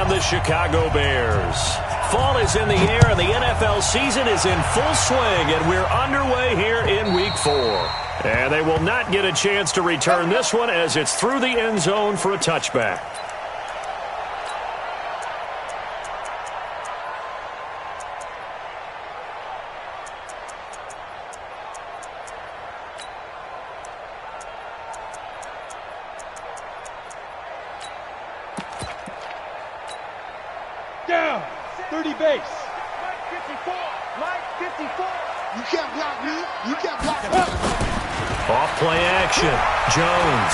from the Chicago Bears. Fall is in the air, and the NFL season is in full swing, and we're underway here in Week 4. And they will not get a chance to return this one as it's through the end zone for a touchback. Down, 30 base. Mike 54, Mike 54. You can't block me. You can't block me. Off play action. Jones.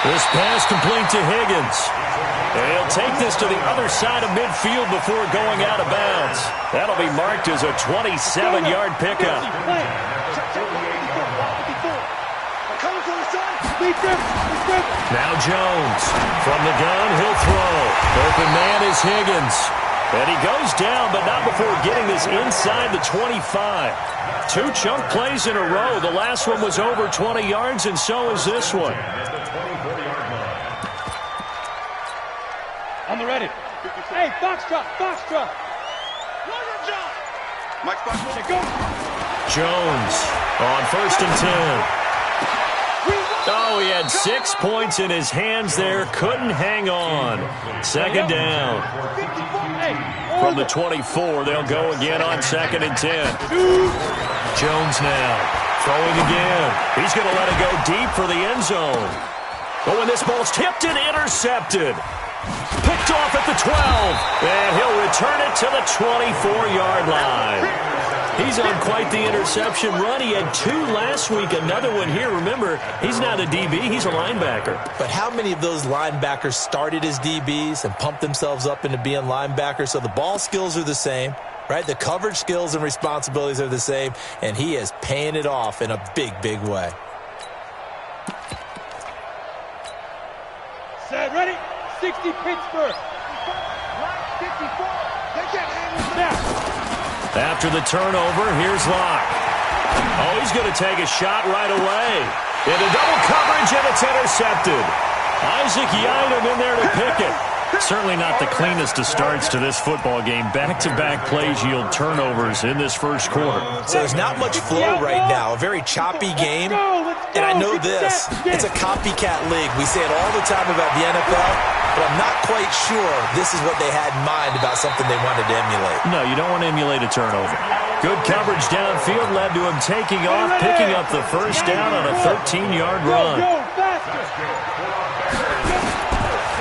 This pass complete to Higgins. And he'll take this to the other side of midfield before going out of bounds. That'll be marked as a 27-yard pickup. Now Jones. From the gun, he'll throw. Open man is Higgins. And he goes down, but not before getting this inside the 25. 2 chunk plays in a row. The last one was over 20 yards, and so is this one. On the ready. Hey, Foxtrot, Foxtrot. Mike Foxtrot. Go. Jones on 1st and 10. Oh, he had 6 points in his hands there. Couldn't hang on. 2nd down. From the 24, they'll go again on 2nd and 10. Jones now throwing again. He's going to let it go deep for the end zone. Oh, and this ball's tipped and intercepted. Picked off at the 12. And he'll return it to the 24-yard line. He's on quite the interception run. He had 2 last week, another one here. Remember, he's not a DB, he's a linebacker. But how many of those linebackers started as DBs and pumped themselves up into being linebackers? So the ball skills are the same, right? The coverage skills and responsibilities are the same, and he is paying it off in a big, big way. Set, ready? 60 Pittsburgh. 54. They can't handle Snap. After the turnover, here's Locke. Oh, he's going to take a shot right away. Into double coverage, and it's intercepted. Isaac Yiadom in there to pick it. Certainly not the cleanest of starts to this football game. Back-to-back plays yield turnovers in this first quarter. So there's not much flow right now. A very choppy game. And I know this. It's a copycat league. We say it all the time about the NFL, but I'm not quite sure this is what they had in mind about something they wanted to emulate. No, you don't want to emulate a turnover. Good coverage downfield led to him taking off, picking up the first down on a 13-yard run.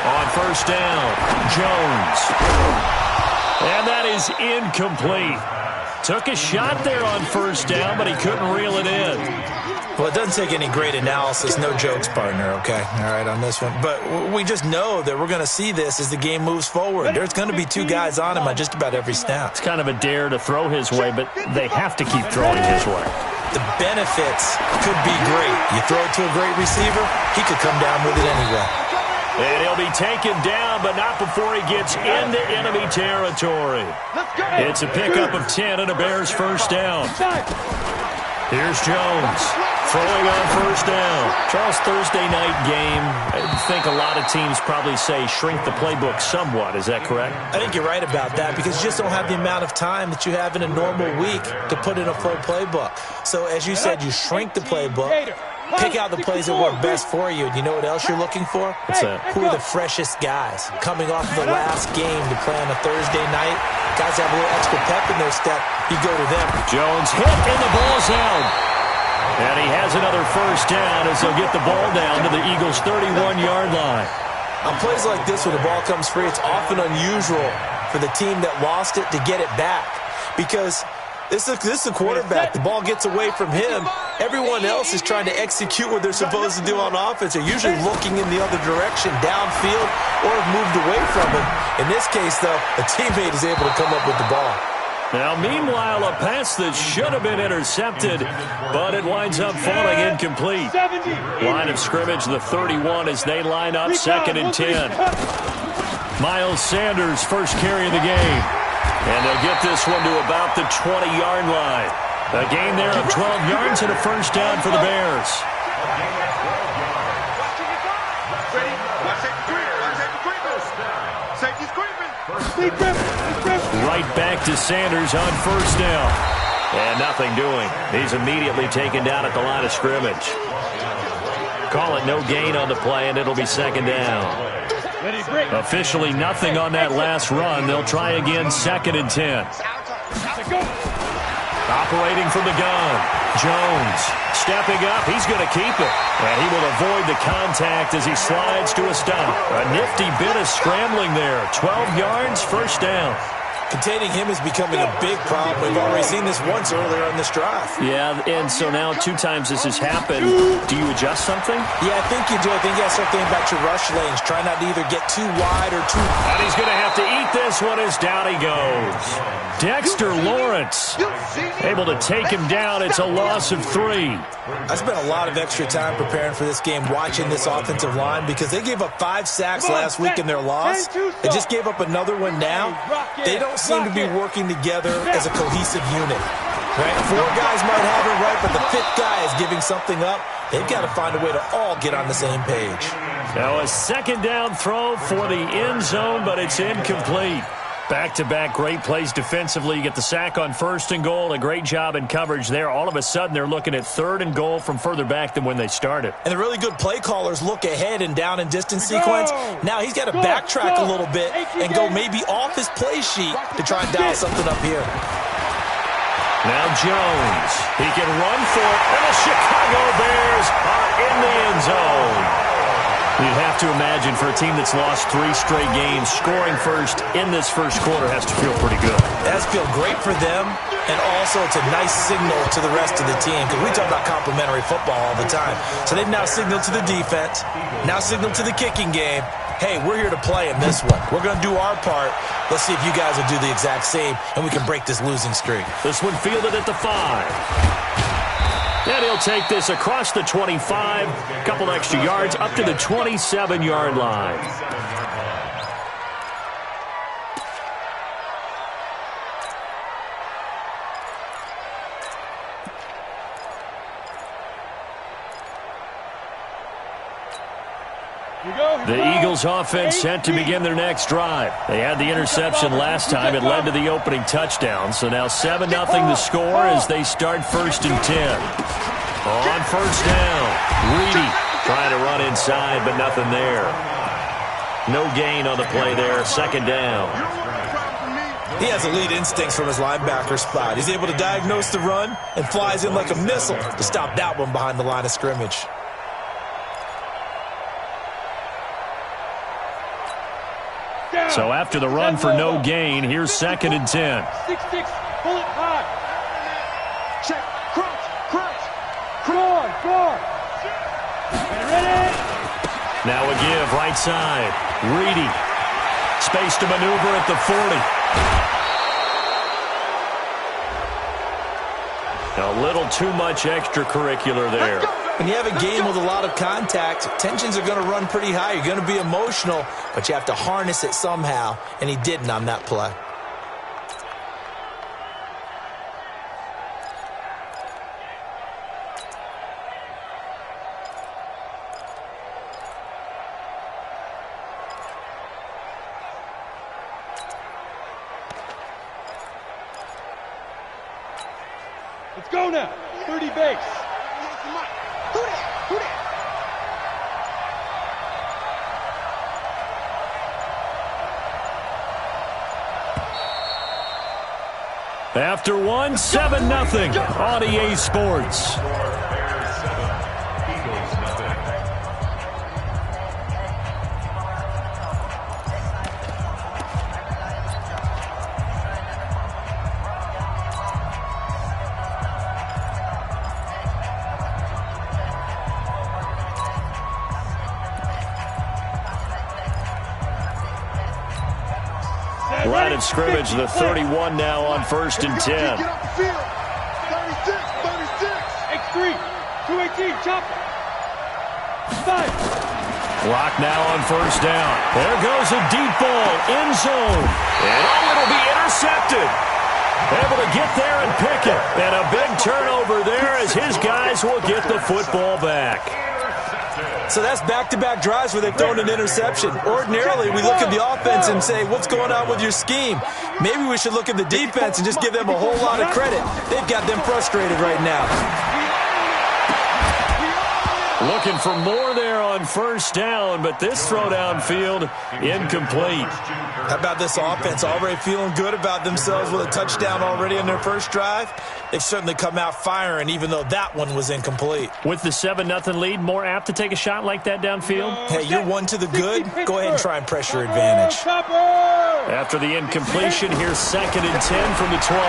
On 1st down, Jones. And that is incomplete. Took a shot there on 1st down, but he couldn't reel it in. Well, it doesn't take any great analysis. No jokes, partner, okay? All right, on this one. But we just know that we're going to see this as the game moves forward. There's going to be 2 guys on him on just about every snap. It's kind of a dare to throw his way, but they have to keep throwing his way. The benefits could be great. You throw it to a great receiver, he could come down with it anyway. And he'll be taken down, but not before he gets into enemy territory. It's a pickup of 10 and a Bears 1st down. Here's Jones throwing on 1st down. Charles, Thursday night game, I think a lot of teams probably say shrink the playbook somewhat. Is that correct? I think you're right about that because you just don't have the amount of time that you have in a normal week to put in a full playbook. So as you said, you shrink the playbook. Pick out the plays that work best for you. And you know what else you're looking for? What's that? Who are the freshest guys? Coming off of the last game to play on a Thursday night. Guys have a little extra pep in their step. You go to them. Jones hit, and the ball's out. And he has another 1st down as they'll get the ball down to the Eagles' 31-yard line. On plays like this, when the ball comes free, it's often unusual for the team that lost it to get it back. Because this is the quarterback. The ball gets away from him. Everyone else is trying to execute what they're supposed to do on offense. They're usually looking in the other direction, downfield, or have moved away from it. In this case, though, a teammate is able to come up with the ball. Now, meanwhile, a pass that should have been intercepted, but it winds up falling incomplete. Line of scrimmage, the 31 as they line up 2nd and 10. Miles Sanders, first carry of the game. And they'll get this one to about the 20-yard line. A gain there of 12 yards and a 1st down for the Bears. Ready? Safety screaming. Right back to Sanders on first down. And nothing doing. He's immediately taken down at the line of scrimmage. Call it no gain on the play, and it'll be second down. Officially nothing on that last run. They'll try again, 2nd and 10. Operating from the gun. Jones stepping up. He's going to keep it. And he will avoid the contact as he slides to a stop. A nifty bit of scrambling there. 12 yards, first down. Containing him is becoming a big problem. We've already seen this once earlier on this drive. Yeah, and so now 2 times this has happened. Do you adjust something? Yeah, I think you do. I think you got to start thinking about your rush lanes. Try not to either get too wide or too... And he's going to have to eat this one as down he goes. Dexter Lawrence able to take him down. It's a loss of 3. I spent a lot of extra time preparing for this game, watching this offensive line, because they gave up 5 sacks last week in their loss. They just gave up another one now. They don't seem to be working together as a cohesive unit. Right? 4 guys might have it right, but the 5th guy is giving something up. They've got to find a way to all get on the same page. Now a second down throw for the end zone, but it's incomplete. Back-to-back great plays defensively. You get the sack on 1st and goal. A great job in coverage there. All of a sudden, they're looking at 3rd and goal from further back than when they started. And the really good play callers look ahead and down and distance sequence. Now he's got to backtrack a little bit and go maybe off his play sheet to try and dial something up here. Now Jones. He can run for it. And the Chicago Bears are in the end zone. You'd have to imagine for a team that's lost 3 straight games, scoring first in this first quarter has to feel pretty good. It has to feel great for them, and also it's a nice signal to the rest of the team, because we talk about complimentary football all the time. So they've now signaled to the defense, now signaled to the kicking game, hey, we're here to play in this one. We're going to do our part. Let's see if you guys will do the exact same, and we can break this losing streak. This one fielded at the 5. And he'll take this across the 25, a couple extra yards, up to the 27-yard line. The Eagles offense set to begin their next drive. They had the interception last time. It led to the opening touchdown. So now 7-0 the score as they start 1st and 10. On first down, Reedy trying to run inside, but nothing there. No gain on the play there, 2nd down. He has elite instincts from his linebacker spot. He's able to diagnose the run and flies in like a missile to stop that one behind the line of scrimmage. So after the run for no gain, here's 2nd and 10. 6-6, pull it high. Check, crunch. Guard. Ready? Now a give, right side. Reedy. Space to maneuver at the 40. A little too much extracurricular there. When you have a game with a lot of contact, tensions are going to run pretty high. You're going to be emotional, but you have to harness it somehow, and he didn't on that play. Let's go now. 30 base. Who that? After one, 7-0 on EA Sports. Line of scrimmage, the 31 now on 1st and 10. Get off the field. 36. X3, 218, chopper. 5. Clock now on 1st down. There goes a deep ball, end zone. And it'll be intercepted. Able to get there and pick it. And a big turnover there as his guys will get the football back. So that's back-to-back drives where they've thrown an interception. Ordinarily, we look at the offense and say, what's going on with your scheme? Maybe we should look at the defense and just give them a whole lot of credit. They've got them frustrated right now. Looking for more there on first down, but this throw downfield incomplete. How about this offense already feeling good about themselves with a touchdown already in their first drive? They've certainly come out firing, even though that one was incomplete. With the 7-0 lead, more apt to take a shot like that downfield? Hey, you're one to the good. Go ahead and try and press your advantage. After the incompletion, here's 2nd and 10 from the 20.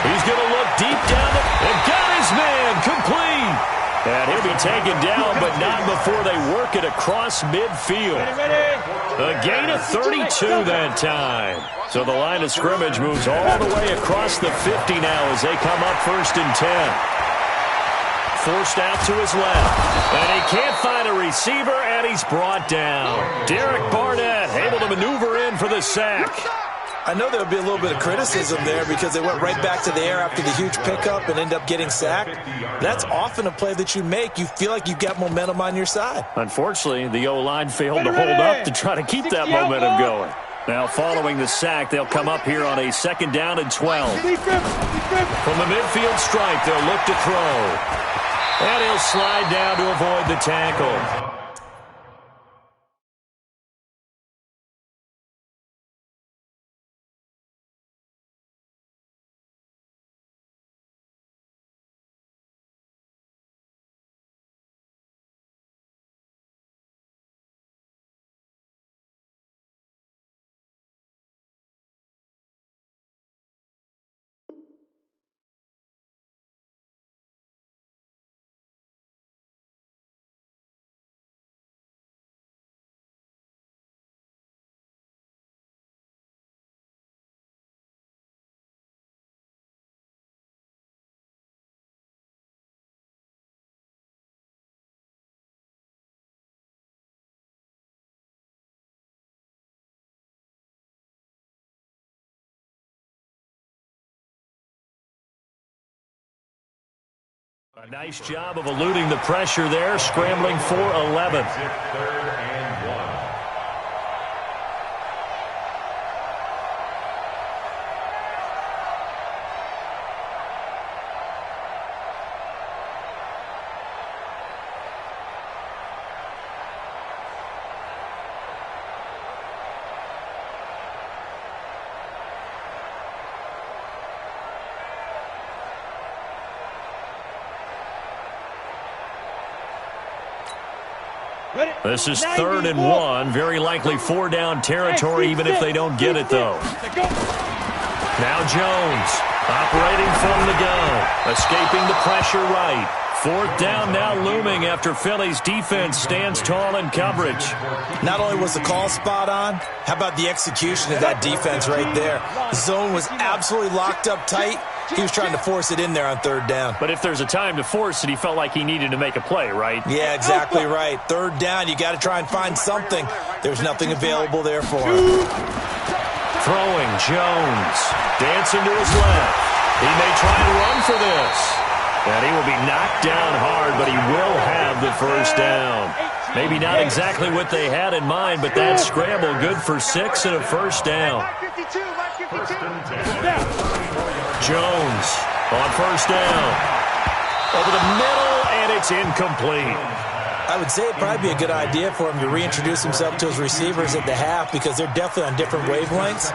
He's going to look deep down and got his man complete. And he'll be taken down, but not before they work it across midfield. A gain of 32 that time. So the line of scrimmage moves all the way across the 50 now as they come up 1st and 10. Forced out to his left. And he can't find a receiver, and he's brought down. Derek Barnett able to maneuver in for the sack. I know there'll be a little bit of criticism there because they went right back to the air after the huge pickup and end up getting sacked. That's often a play that you make. You feel like you've got momentum on your side. Unfortunately, the O-line failed to hold up to try to keep that momentum going. Now, following the sack, they'll come up here on a 2nd down and 12. From the midfield stripe, they'll look to throw. And he'll slide down to avoid the tackle. A nice job of eluding the pressure there, scrambling for 11. This is 3rd and 1. Very likely 4-down territory, even if they don't get it, though. Now Jones, operating from the gun, escaping the pressure right. 4th down now looming after Philly's defense stands tall in coverage. Not only was the call spot on, how about the execution of that defense right there? The zone was absolutely locked up tight. He was trying to force it in there on 3rd down. But if there's a time to force it, he felt like he needed to make a play, right? Yeah, exactly right. 3rd down, you got to try and find something. There's nothing available there for him. Throwing, Jones. Dancing to his left. He may try and run for this. And he will be knocked down hard, but he will have the 1st down. Maybe not exactly what they had in mind, but that scramble good for 6 and a 1st down. Jones on 1st down. Over the middle, and it's incomplete. I would say it'd probably be a good idea for him to reintroduce himself to his receivers at the half because they're definitely on different wavelengths.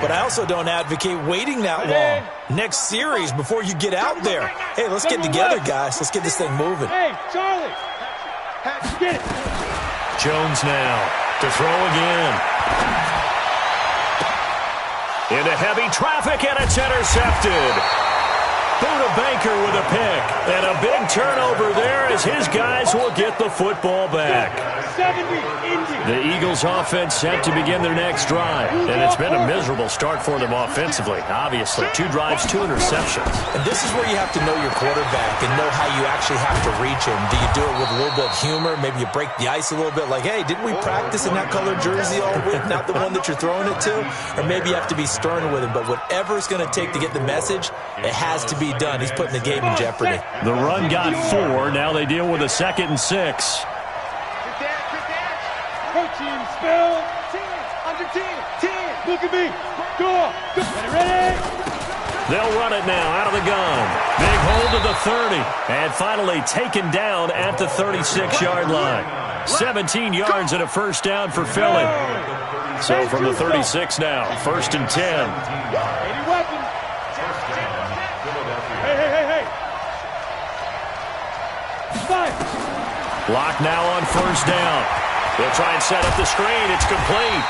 But I also don't advocate waiting that long. Next series before you get out there. Hey, let's get together, guys. Let's get this thing moving. Hey, Charlie. Get it. Jones now to throw again. Into heavy traffic, and it's intercepted. Buda Baker with a pick. And a big turnover there as his guys will get the football back. The Eagles offense set to begin their next drive. And it's been a miserable start for them offensively. Obviously, 2 drives, 2 interceptions. And this is where you have to know your quarterback and know how you actually have to reach him. Do you do it with a little bit of humor? Maybe you break the ice a little bit like, hey, didn't we practice in that colored jersey all week? Not the one that you're throwing it to? Or maybe you have to be stern with him. But whatever it's going to take to get the message, it has to be done. He's putting the game in jeopardy. The run got 4. Now they deal with a 2nd and 6. Coaching spell. 10, under 10, 10. Look at me. Go. Ready? They'll run it now out of the gun. Big hold to the 30. And finally taken down at the 36-yard line. 17 yards and a first down for Philly. So from the 36 now, 1st and 10. Any weapons? Hey. Fire. Block now on 1st down. They'll try and set up the screen. It's complete.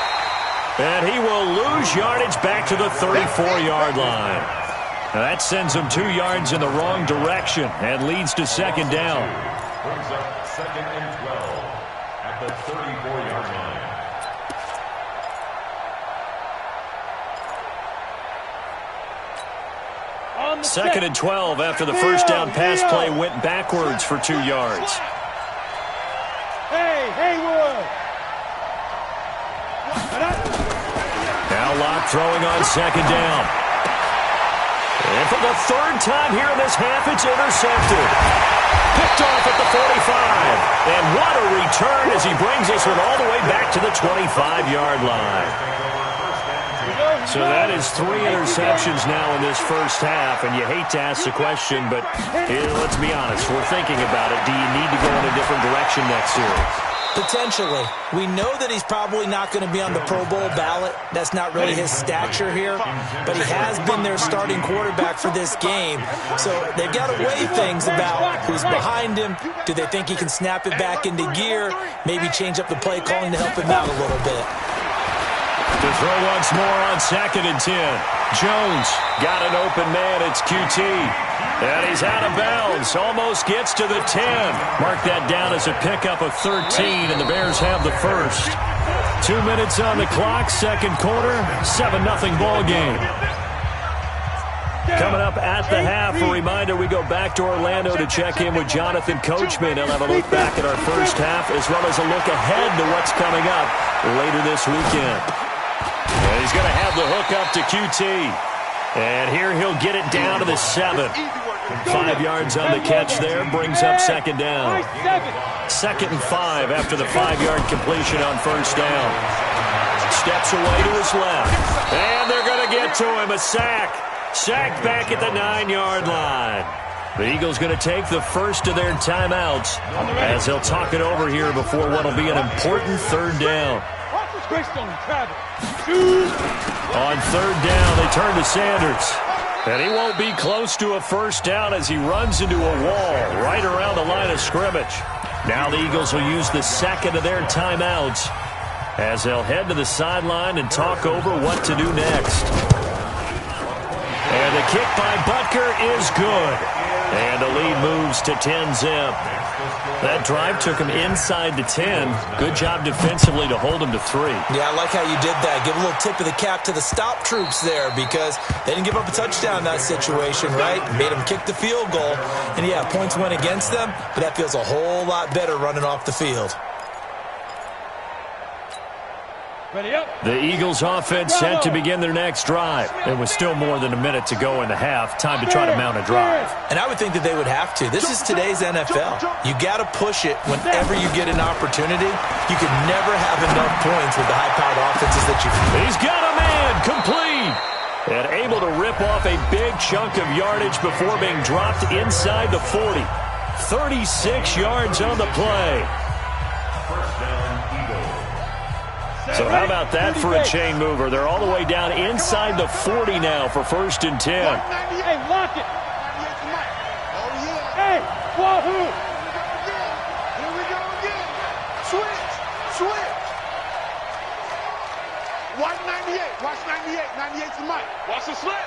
And he will lose yardage back to the 34-yard line. Now that sends him 2 yards in the wrong direction and leads to 2nd down. Brings up 2nd and 12 at the 34-yard line. 2nd and 12 after the first down pass play went backwards for 2 yards. Hey, Haywood. Now Locke throwing on 2nd down. And for the 3rd time here in this half, it's intercepted. Picked off at the 45. And what a return as he brings us all the way back to the 25-yard line. So that is 3 interceptions now in this first half, and you hate to ask the question, but let's be honest, we're thinking about it. Do you need to go in a different direction next series? Potentially. We know that he's probably not going to be on the Pro Bowl ballot. That's not really his stature here. But he has been their starting quarterback for this game. So they've got to weigh things about who's behind him. Do they think he can snap it back into gear? Maybe change up the play calling to help him out a little bit. To throw once more on 2nd and 10. Jones got an open man. It's QT. And he's out of bounds. Almost gets to the 10. Mark that down as a pickup of 13, and the Bears have the first. 2 minutes on the clock, 2nd quarter, 7-0 ball game. Coming up at the half, a reminder, we go back to Orlando to check in with Jonathan Coachman. He'll have a look back at our first half as well as a look ahead to what's coming up later this weekend. And he's going to have the hook up to QT. And here he'll get it down to the 7. 5 yards on the catch there, brings up 2nd down. 2nd and 5 after the 5-yard completion on 1st down. Steps away to his left. And they're going to get to him, a sack. Sacked back at the 9-yard line. The Eagles going to take the first of their timeouts as they'll talk it over here before what will be an important 3rd down. On 3rd down, they turn to Sanders. And he won't be close to a first down as he runs into a wall right around the line of scrimmage. Now the Eagles will use the 2nd of their timeouts as they'll head to the sideline and talk over what to do next. And the kick by Butker is good. And the lead moves to 10-zip. That drive took him inside the 10. Good job defensively to hold him to 3. Yeah, I like how you did that. Give a little tip of the cap to the stop troops there because they didn't give up a touchdown in that situation, right? Made them kick the field goal. And, yeah, points went against them, but that feels a whole lot better running off the field. The Eagles offense set to begin their next drive. There was still more than a minute to go in the half. Time to try to mount a drive. And I would think that they would have to. This is today's NFL. You got to push it whenever you get an opportunity. You could never have enough points with the high-powered offenses that you've. He's got a man complete. And able to rip off a big chunk of yardage before being dropped inside the 40. 36 yards on the play. So how about that for a chain mover? They're all the way down inside the 40 now for 1st and 10. Hey, lock it. Hey, wahoo. Here we go again. Switch. Watch 98. Watch 98. 98's the mic. Watch the slant.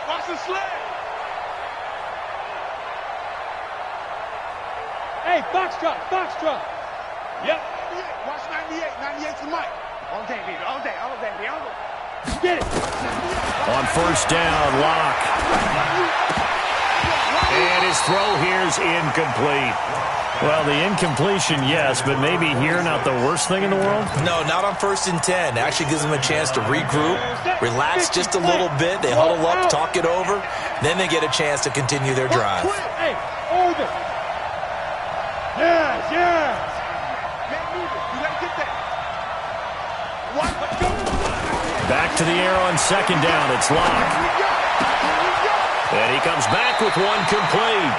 Hey, foxtrot. Yep. Watch 98. 98's the mic. All day, baby. Get it. On 1st down, Locke. And his throw here is incomplete. Well, the incompletion, yes, but maybe here not the worst thing in the world? No, not on 1st and 10. It actually gives them a chance to regroup, relax just a little bit. They huddle up, talk it over. Then they get a chance to continue their drive. Hey, over. Yes. Man, move it. You gotta get that. Back to the air on second down. It's Locke. And he comes back with one complete.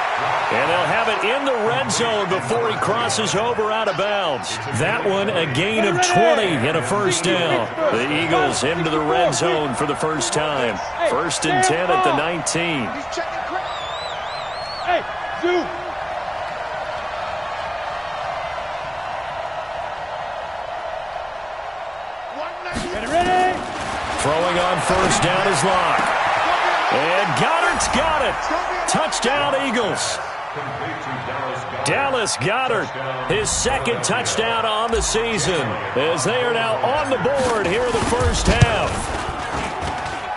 And they'll have it in the red zone before he crosses over out of bounds. That one a gain of 20 and a first down. The Eagles into the red zone for the first time. 1st and 10 at the 19. Hey, Zoo. Ready? Throwing on first down is Locke. And Goddard's got it. Touchdown, Eagles. Dallas Goedert, his second touchdown on the season, as they are now on the board here in the first half.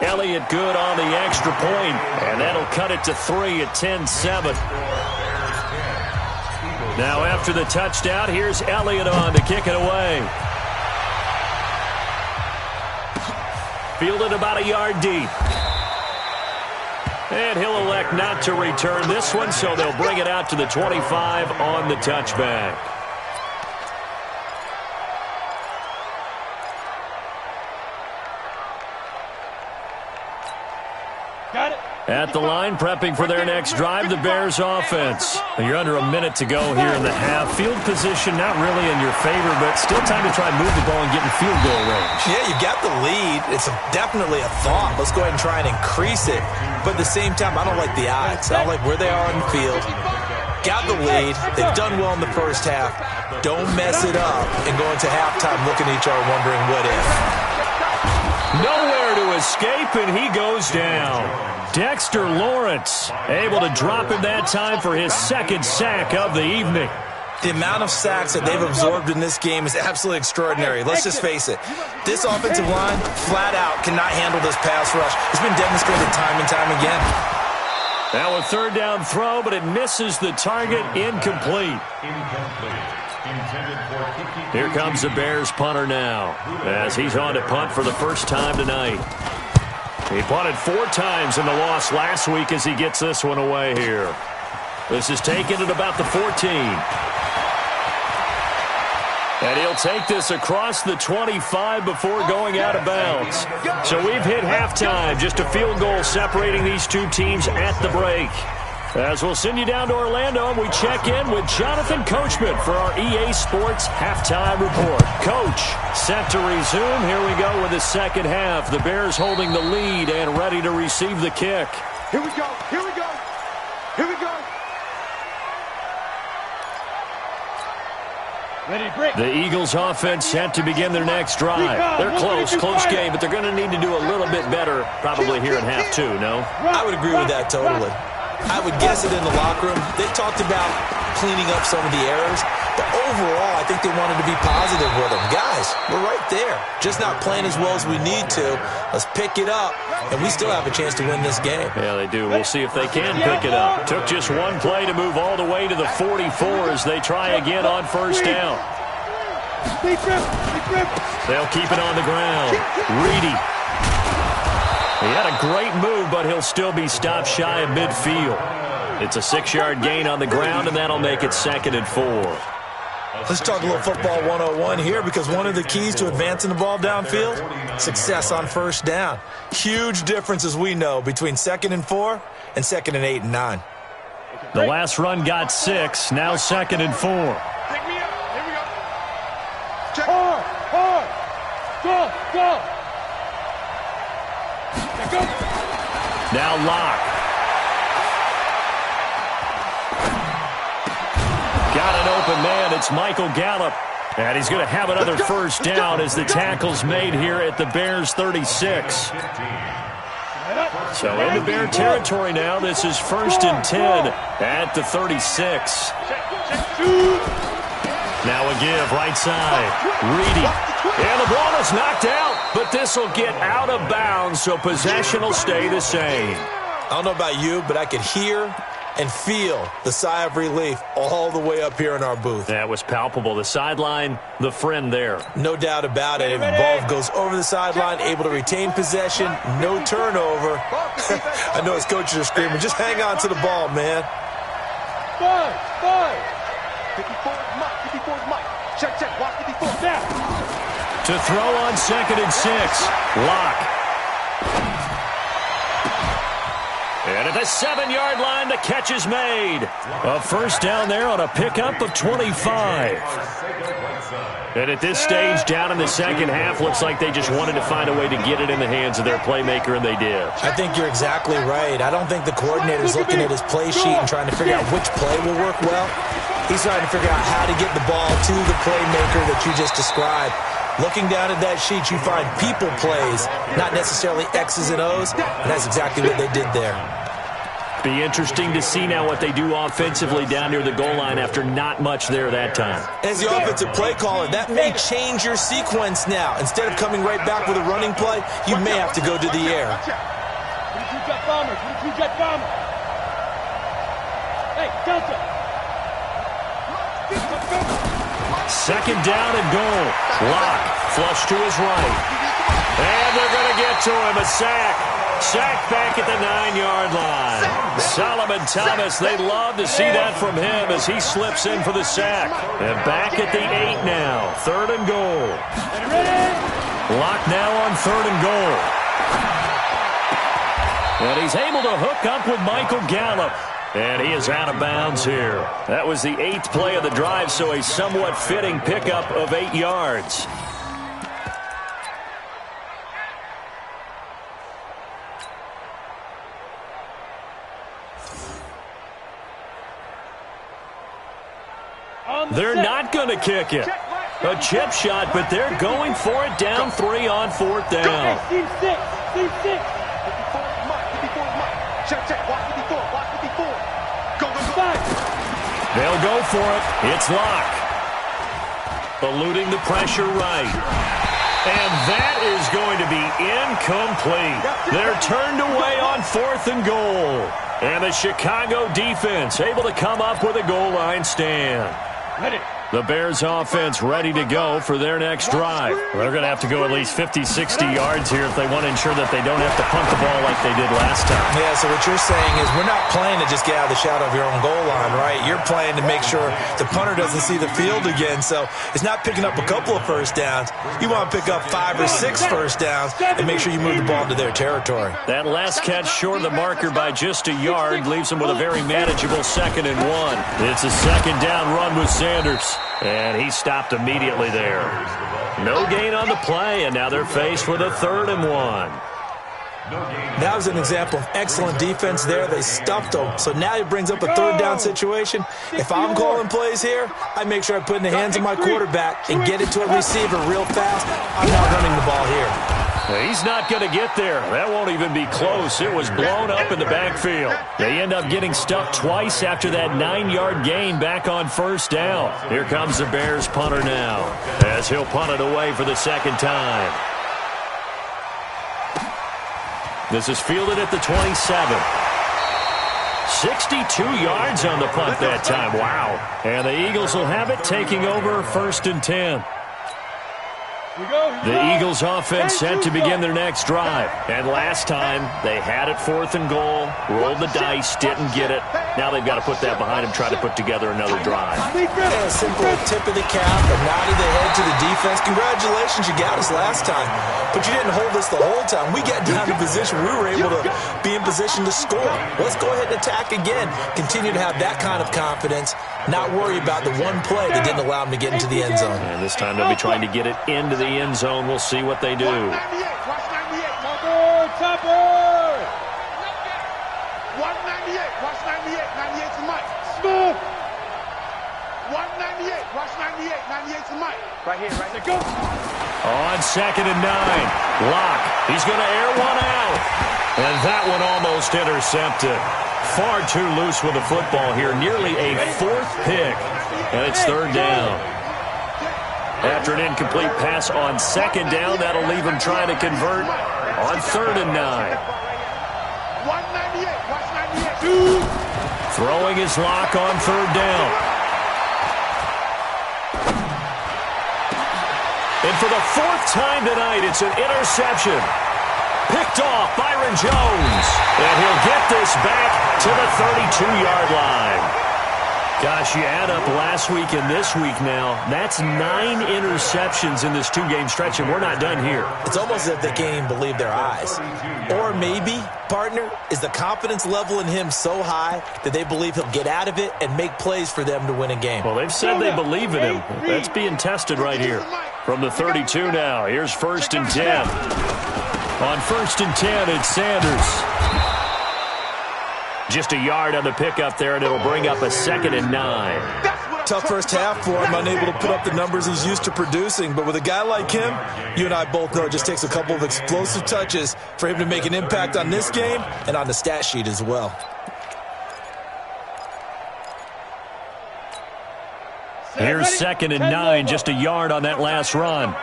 Elliott good on the extra point, and that'll cut it to 3 at 10-7. Now after the touchdown, here's Elliott on to kick it away. Fielded about a yard deep. And he'll elect not to return this one, so they'll bring it out to the 25 on the touchback. Got it. At the line, prepping for their next drive, the Bears offense. You're under a minute to go here in the half. Field position not really in your favor, but still time to try and move the ball and get in field goal range. Yeah, you've got the lead. It's definitely a thought. Let's go ahead and try and increase it. But at the same time, I don't like the odds. I don't like where they are on the field. Got the lead. They've done well in the first half. Don't mess it up and go into halftime looking at each other wondering what if. Nowhere to escape, and he goes down. Dexter Lawrence able to drop him that time for his second sack of the evening. The amount of sacks that they've absorbed in this game is absolutely extraordinary. Let's just face it. This offensive line, flat out, cannot handle this pass rush. It's been demonstrated time and time again. Now a third down throw, but it misses the target. Incomplete. Here comes the Bears punter now, as he's on to punt for the first time tonight. He punted 4 times in the loss last week as he gets this one away here. This is taken at about the 14. And he'll take this across the 25 before going out of bounds. So we've hit halftime, just a field goal separating these two teams at the break. As we'll send you down to Orlando, and we check in with Jonathan Coachman for our EA Sports Halftime Report. Coach, set to resume. Here we go with the second half. The Bears holding the lead and ready to receive the kick. Here we go. Here we go. Here we go. Ready, break. The Eagles offense set to begin their next drive. They're close game, but they're going to need to do a little bit better probably here in half 2, no? I would agree with that totally. I would guess it in the locker room. They talked about cleaning up some of the errors, but overall, I think they wanted to be positive with them. Guys, we're right there. Just not playing as well as we need to. Let's pick it up, and we still have a chance to win this game. Yeah, they do. We'll see if they can pick it up. Took just one play to move all the way to the 44 as they try again on first down. They'll keep it on the ground. Reedy. He had a great move, but he'll still be stopped shy of midfield. It's a 6-yard gain on the ground, and that'll make it 2nd and 4. Let's talk a little football 101 here, because one of the keys to advancing the ball downfield, success on first down. Huge difference, as we know, between 2nd and 4 and 2nd and 8 and 9. The last run got 6, now 2nd and 4. Pick me up. Here we go. Check. Hard. Go. Now Locke. Got an open man. It's Michael Gallup. And he's going to have another first down as the tackle's made here at the Bears 36. So into Bear territory now. This is 1st and 10 at the 36. Now a give right side. Reedy. And the ball is knocked out, but this will get out of bounds, so possession will stay the same. I don't know about you, but I could hear and feel the sigh of relief all the way up here in our booth. That was palpable. The sideline, the friend there. No doubt about it. The ball goes over the sideline, able to retain possession, no turnover. I know his coaches are screaming, just hang on to the ball, man. 5. 54 is Mike. 54 is Mike. Check. Watch 54. Now. To To throw on 2nd and 6. Lock. And at the 7-yard line, the catch is made. A first down there on a pickup of 25. And at this stage, down in the second half, looks like they just wanted to find a way to get it in the hands of their playmaker, and they did. I think you're exactly right. I don't think the coordinator's looking at his play sheet and trying to figure out which play will work well. He's trying to figure out how to get the ball to the playmaker that you just described. Looking down at that sheet, you find people plays, not necessarily X's and O's, and that's exactly what they did there. Be interesting to see now what they do offensively down near the goal line after not much there that time. As the offensive play caller, that may change your sequence now. Instead of coming right back with a running play, you may have to go to the air. Jet bomber. Hey, Delta. 2nd down and goal. Lock, flush to his right. And they're going to get to him, a sack. Sack back at the 9-yard line. Solomon Thomas, they'd love to see that from him as he slips in for the sack. And back at the 8 now, 3rd and goal. Lock now on 3rd and goal. And he's able to hook up with Michael Gallup. And he is out of bounds here. That was the 8th play of the drive, so a somewhat fitting pickup of 8 yards. They're not going to kick it. A chip shot, but they're going for it down 3 on 4th down. Team 6. Check. Watch 54. Go. They'll go for it. It's Lock. Eluding the pressure right. And that is going to be incomplete. They're turned away on 4th and goal. And the Chicago defense able to come up with a goal line stand. The Bears offense ready to go for their next drive. Well, they're going to have to go at least 50, 60 yards here if they want to ensure that they don't have to punt the ball like they did last time. Yeah, so what you're saying is we're not playing to just get out of the shadow of your own goal line, right? You're playing to make sure the punter doesn't see the field again. So it's not picking up a couple of first downs. You want to pick up 5 or 6 first downs and make sure you move the ball into their territory. That last catch short of the marker by just a yard leaves them with a very manageable 2nd and 1. It's a 2nd down run with Sanders. And he stopped immediately there. No gain on the play, and now they're faced with a 3rd and 1. That was an example of excellent defense there. They stuffed them. So now it brings up a 3rd down situation. If I'm calling plays here, I make sure I put it in the hands of my quarterback and get it to a receiver real fast. I'm not running the ball here. He's not going to get there. That won't even be close. It was blown up in the backfield. They end up getting stuffed twice after that 9-yard gain back on 1st down. Here comes the Bears punter now as he'll punt it away for the 2nd time. This is fielded at the 27. 62 yards on the punt that time. Wow. And the Eagles will have it, taking over 1st and 10. The Eagles offense set to begin their next drive. And last time, they had it 4th and goal, rolled the dice, didn't get it. Now they've got to put that behind them, try to put together another drive. Yeah, a simple tip of the cap, a nod of the head to the defense. Congratulations, you got us last time. But you didn't hold us the whole time. We got down to position. We were able to be in position to score. Let's go ahead and attack again. Continue to have that kind of confidence. Not worry about the one play that didn't allow them to get into the end zone. And this time they'll be trying to get it into the end zone. We'll see what they do. Watch 98. Topper! 198. Watch 98. 98 to Mike. Smooth! 198. Watch 98. 98 to Mike. Right here. Go! On 2nd and 9. Lock. He's going to air one out. And that one almost intercepted. Far too loose with the football here. Nearly a 4th pick. And it's 3rd down. After an incomplete pass on 2nd down, that'll leave him trying to convert on 3rd and 9. 198. Watch 98. Throwing his Lock on 3rd down. And for the 4th time tonight, it's an interception. Picked off Byron Jones. And he'll get this back to the 32-yard line. Gosh, you add up last week and this week now. That's 9 interceptions in this 2-game stretch, and we're not done here. It's almost as if they can't even believe their eyes. Or maybe, partner, is the confidence level in him so high that they believe he'll get out of it and make plays for them to win a game. Well, they've said they believe in him. That's being tested right here. From the 32 now, here's 1st and 10. On 1st and 10, it's Sanders. Just a yard on the pickup there, and it'll bring up a 2nd and 9. Tough first half for him, unable to put up the numbers he's used to producing. But with a guy like him, you and I both know it just takes a couple of explosive touches for him to make an impact on this game and on the stat sheet as well. Here's 2nd and 9, just a yard on that last run.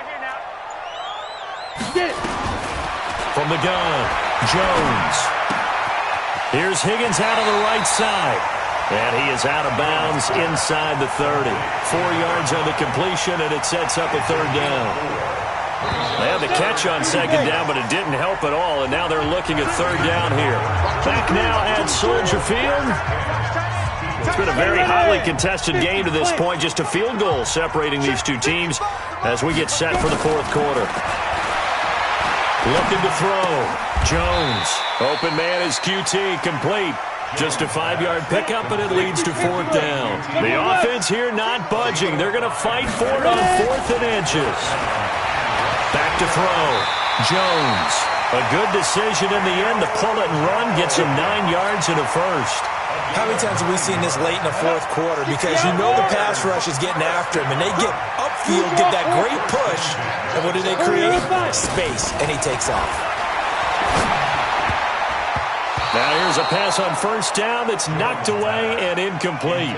From the gun, Jones. Here's Higgins out of the right side. And he is out of bounds inside the 30. 4 yards on the completion, and it sets up a 3rd down. They had the catch on 2nd down, but it didn't help at all, and now they're looking at 3rd down here. Back now at Soldier Field. It's been a very highly contested game to this point. Just a field goal separating these two teams as we get set for the 4th quarter. Looking to throw. Jones. Open man is QT. Complete. Just a 5-yard pickup, and it leads to 4th down. The offense here not budging. They're going to fight for it on 4th and inches. Back to throw. Jones. A good decision in the end to pull it and run. Gets him 9 yards and a 1st. How many times have we seen this late in the 4th quarter? Because you know the pass rush is getting after him, and they get upfield, get that great push, and what do they create? Space, and he takes off. Now here's a pass on 1st down that's knocked away and incomplete.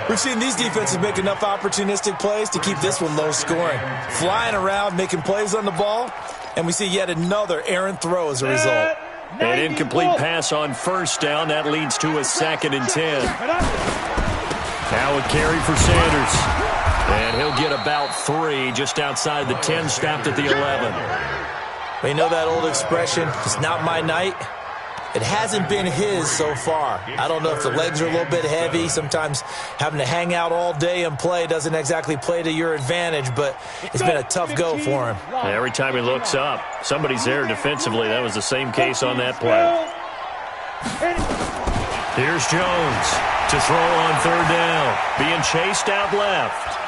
We've seen these defenses make enough opportunistic plays to keep this one low scoring. Flying around, making plays on the ball, and we see yet another errant throw as a result. An incomplete pass on 1st down. That leads to a 2nd and 10. Now a carry for Sanders. And he'll get about 3 just outside the 10, stopped at the 11. We know that old expression, it's not my night. It hasn't been his so far. I don't know if the legs are a little bit heavy. Sometimes having to hang out all day and play doesn't exactly play to your advantage, but it's been a tough go for him. Every time he looks up, somebody's there defensively. That was the same case on that play. Here's Jones to throw on 3rd down. Being chased out left.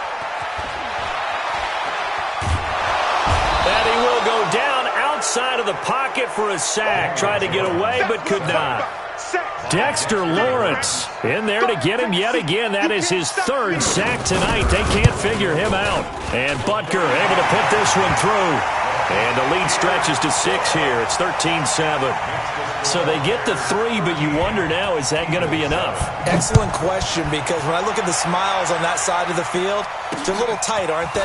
And he will go down outside of the pocket for a sack. Tried to get away, but could not. Dexter Lawrence in there to get him yet again. That is his 3rd sack tonight. They can't figure him out. And Butker able to put this one through. And the lead stretches to 6 here. It's 13-7. So they get the 3, but you wonder now, is that going to be enough? Excellent question, because when I look at the smiles on that side of the field, they're a little tight, aren't they?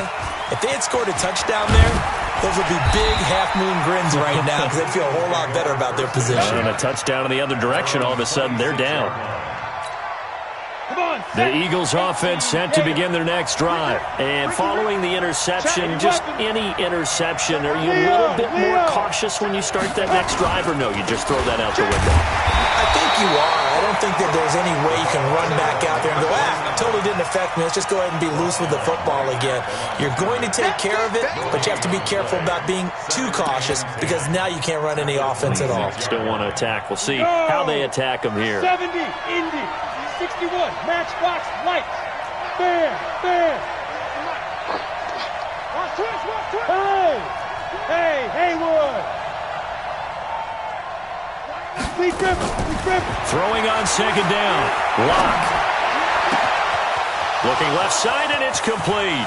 If they had scored a touchdown there, those would be big half-moon grins right now because they'd feel a whole lot better about their position. And a touchdown in the other direction, all of a sudden they're down. The Eagles offense set to begin their next drive. And following the interception, just any interception, are you a little bit more cautious when you start that next drive, or no, you just throw that out the window? I think you are. I don't think that there's any way you can run back out there and go, totally didn't affect me. Let's just go ahead and be loose with the football again. You're going to take care of it, but you have to be careful about being too cautious because now you can't run any offense at all. Still want to attack. We'll see how they attack them here. 70, Indy. 61, Matchbox, Lights. Bam, bam. Watch twist. Hey, Haywood. Lee Griffin. Throwing on 2nd down. Lock. Looking left side, and it's complete.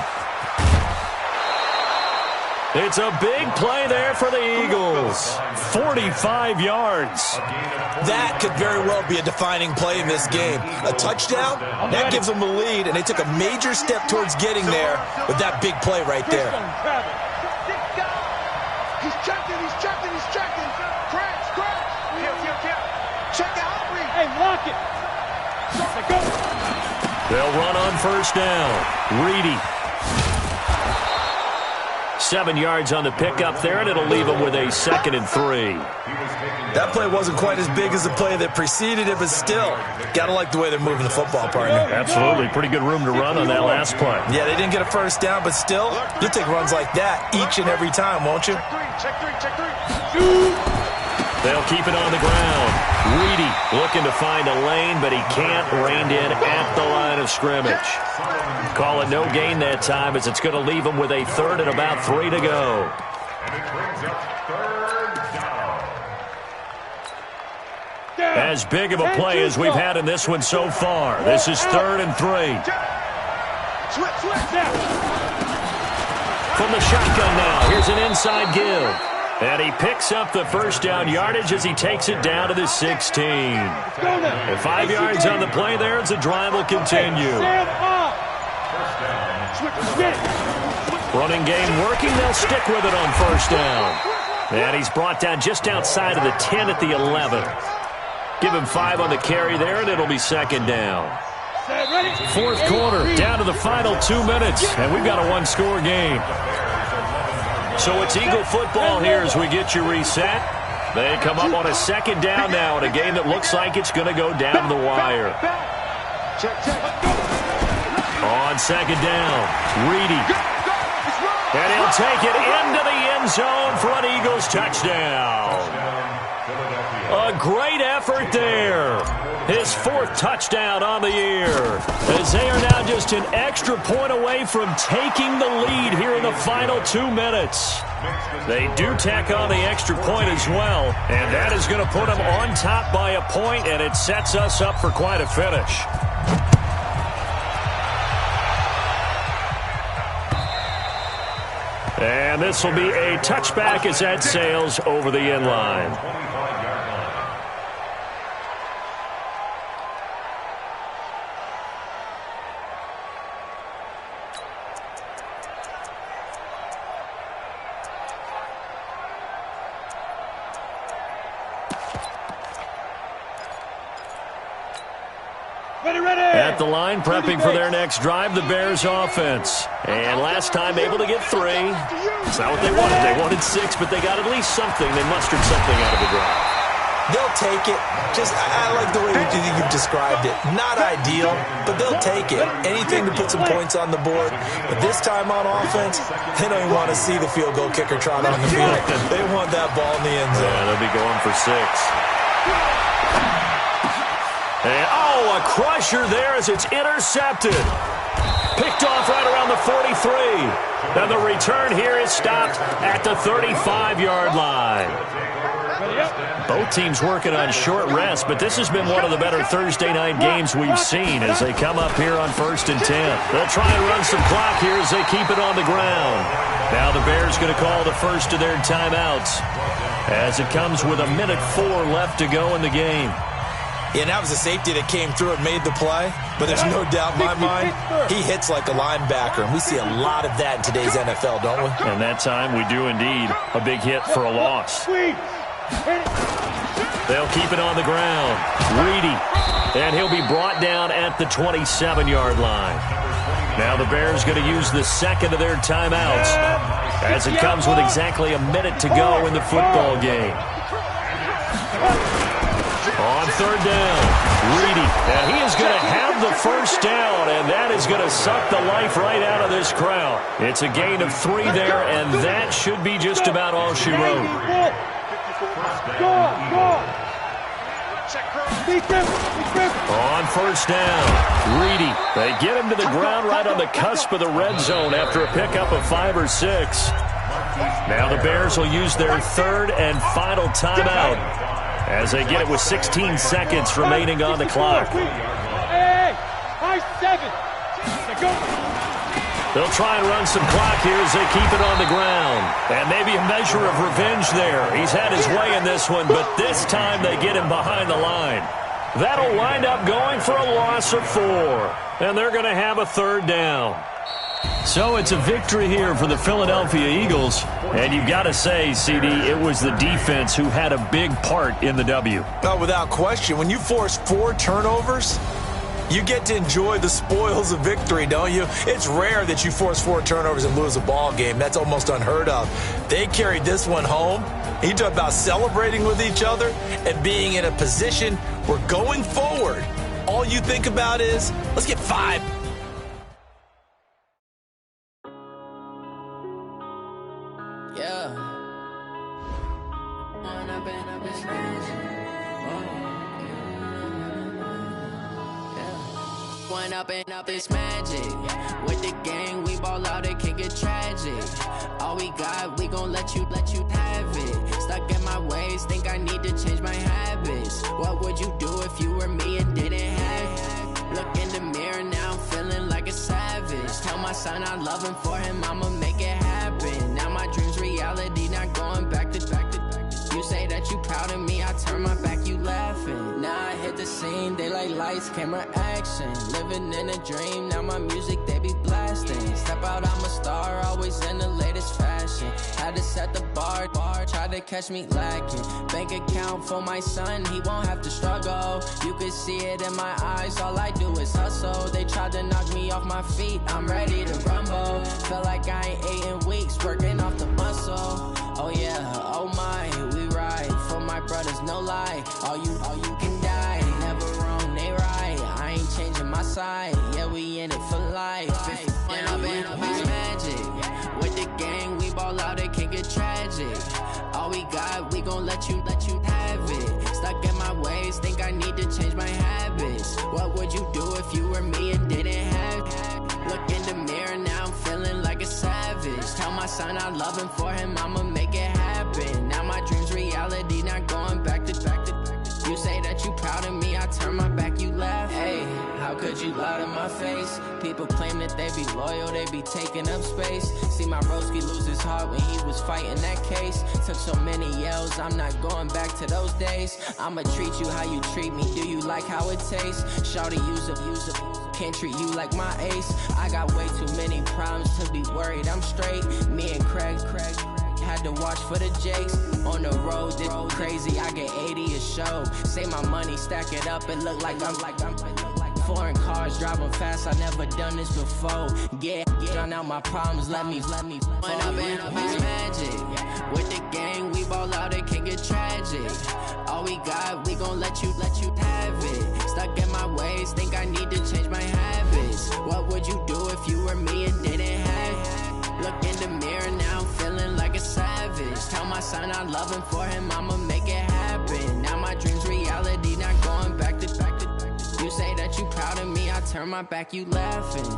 It's a big play there for the Eagles. 45 yards. That could very well be a defining play in this game. A touchdown, that gives them the lead, and they took a major step towards getting there with that big play right there. He's checking. Crash. Check out. Hey, lock it. They'll run on 1st down. Reedy. 7 yards on the pickup there, and it'll leave him with a 2nd and 3. That play wasn't quite as big as the play that preceded it, but still, got to like the way they're moving the football, partner. Absolutely. Pretty good room to run on that last play. Yeah, they didn't get a first down, but still, you'll take runs like that each and every time, won't you? Check three. They'll keep it on the ground. Reedy looking to find a lane, but he can't. Reined in at the line of scrimmage. Call it no gain that time, as it's going to leave him with a 3rd and about 3 to go. And it brings up 3rd down. As big of a play as we've had in this one so far. This is 3rd and 3. From the shotgun now, here's an inside give. And he picks up the first down yardage as he takes it down to the 16. And 5 yards on the play there as the drive will continue. Running game working. They'll stick with it on first down. And he's brought down just outside of the 10 at the 11. Give him 5 on the carry there, and it'll be 2nd down. 4th quarter, down to the final 2 minutes, and we've got a 1-score game. So it's Eagle football here as we get you reset. They come up on a 2nd down now in a game that looks like it's going to go down the wire. On 2nd down, Reedy. And he'll take it into the end zone for an Eagles touchdown. A great effort there. His 4th touchdown on the year. As they are now just an extra point away from taking the lead here in the final 2 minutes. They do tack on the extra point as well, and that is going to put them on top by a point, and it sets us up for quite a finish. And this will be a touchback as that sails over the end line. At the line, prepping for their next drive, the Bears offense. And last time able to get 3. It's not what they wanted. They wanted 6, but they got at least something. They mustered something out of the drive. They'll take it. I like the way you've described it. Not ideal, but they'll take it. Anything to put some points on the board. But this time on offense, they don't even want to see the field goal kicker trot on the field. They want that ball in the end zone. Yeah, they'll be going for 6. And, a crusher there as it's intercepted. Picked off right around the 43. And the return here is stopped at the 35-yard line. Both teams working on short rest, but this has been one of the better Thursday night games we've seen as they come up here on 1st and 10. They'll try and run some clock here as they keep it on the ground. Now the Bears going to call the first of their timeouts as it comes with 1:04 left to go in the game. Yeah, that was a safety that came through and made the play, but there's no doubt in my mind, he hits like a linebacker, and we see a lot of that in today's NFL, don't we? And that time we do indeed. A big hit for a loss. They'll keep it on the ground. Reedy, and he'll be brought down at the 27-yard line. Now the Bears going to use the second of their timeouts as it comes with exactly a minute to go in the football game. On 3rd down, Reedy, and he is going to have the first down, and that is going to suck the life right out of this crowd. It's a gain of 3 there, and that should be just about all she wrote. On first down, Reedy. They get him to the ground right on the cusp of the red zone after a pickup of 5 or 6. Now the Bears will use their 3rd and final timeout as they get it with 16 seconds remaining on the clock. They'll try and run some clock here as they keep it on the ground. And maybe a measure of revenge there. He's had his way in this one, but this time they get him behind the line. That'll wind up going for a loss of 4. And they're going to have a 3rd down. So it's a victory here for the Philadelphia Eagles. And you've got to say, CD, it was the defense who had a big part in the W. No, without question. When you force 4 turnovers, You get to enjoy the spoils of victory, don't you? It's rare that you force 4 turnovers and lose a ball game. That's almost unheard of. They carried this one home. You talk about celebrating with each other and being in a position where going forward, all you think about is, let's get 5. Yeah. One up and up is magic. With the gang, we ball out, it can get tragic. All we got, we gon' let you have it. Stuck in my ways, think I need to change my habits. What would you do if you were me and didn't have it? Look in the mirror, now I'm feeling like a savage. Tell my son I love him, for him I'ma make it happen. Now my dream's reality, not going back to. You say that you proud of me, I turn my back, you laughing. Now I hit the scene, they like lights, camera, action. Living in a dream, now my music, they be blasting. Step out, I'm a star, always in the latest fashion. Had to set the bar, try to catch me lacking. Bank account for my son, he won't have to struggle. You can see it in my eyes, all I do is hustle. They tried to knock me off my feet, I'm ready to rumble. Feel like I ain't ate in weeks, working off the muscle. Oh yeah, oh my, we ride for my brothers, no lie. All you can die, never wrong, they right. I ain't changing my side, yeah, we in it for life. When up and up is magic. With the gang, we ball out, it can get tragic. All we got, we gon' let you have it. Stuck in my ways, think I need to change my habits. What would you do if you were me and didn't have it? Look in the mirror, now I'm feeling like a savage. Tell my son I love him, for him I'ma make it happen. Now my dream's reality, not going back to. You say that you proud of me, I turn my back, you laugh. Hey, how could you lie to my face? People claim that they be loyal, they be taking up space. See my broski lose his heart when he was fighting that case. Took so many yells, I'm not going back to those days. I'ma treat you how you treat me, do you like how it tastes? Shawty, use up, can't treat you like my ace. I got way too many problems to be worried, I'm straight. Me and Craig had to watch for the Jakes. On the road, this crazy, I get 80 a show. Say my money, stack it up, it look like I'm foreign cars, driving fast, I never done this before. Yeah, drown out my problems, let me. When up and up is magic. With the gang, we ball out, it can get tragic. All we got, we gon' let you have it. Stuck in my ways, think I need to change my habits. What would you do if you were me and didn't have it? Look in the mirror, now I'm feeling like a savage. Tell my son I love him, for him I'ma make it happen. Now my dream's reality, not going back to. You say that you proud of me, I turn my back, you laughing.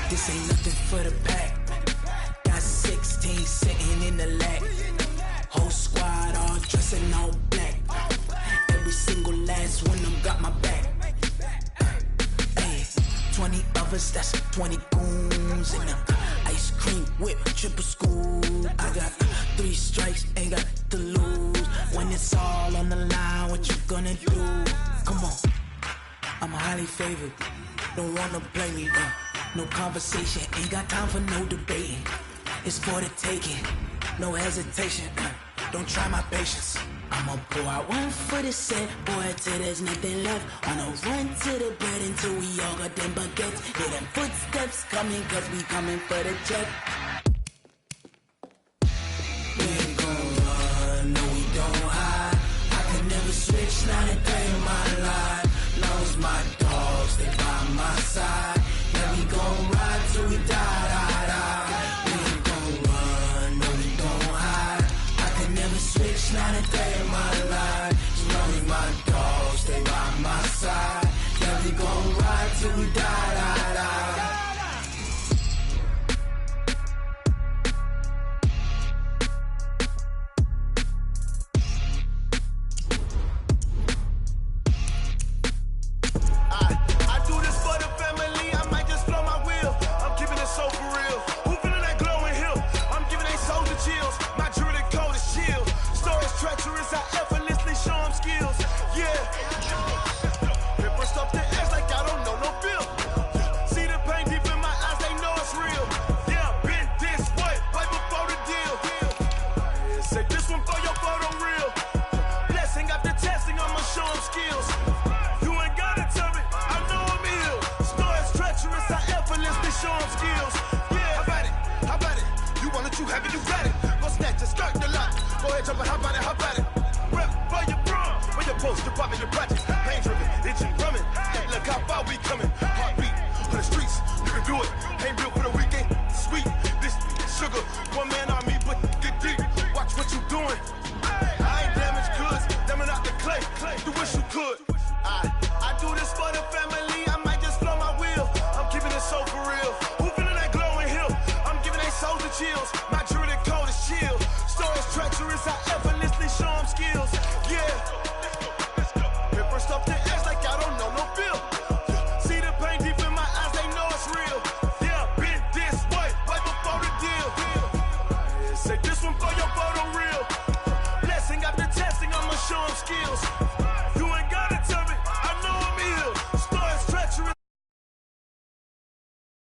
This ain't nothing for the pack. Got 16 sitting in the lag. Whole squad all dressing all black. Every single last one of them got my back. Hey, 20 of us, that's 20 goons in them. Ice cream whip, triple scoop. I got 3 strikes, ain't got to lose. When it's all on the line, what you gonna do? Come on, I'm highly favored. Don't wanna play me, no conversation, ain't got time for no debating. It's for the taking, no hesitation. Don't try my patience. I'ma pour out one for the set, boy, till there's nothing left. On a run to the bread until we all got them baguettes. Hear them footsteps coming, cause we coming for the check. We ain't gon' run, no we don't hide. I could never switch, not a day in my life. Long as my dogs, they by my side. Yeah, we gon' ride till we die. We ain't gon' run, we die.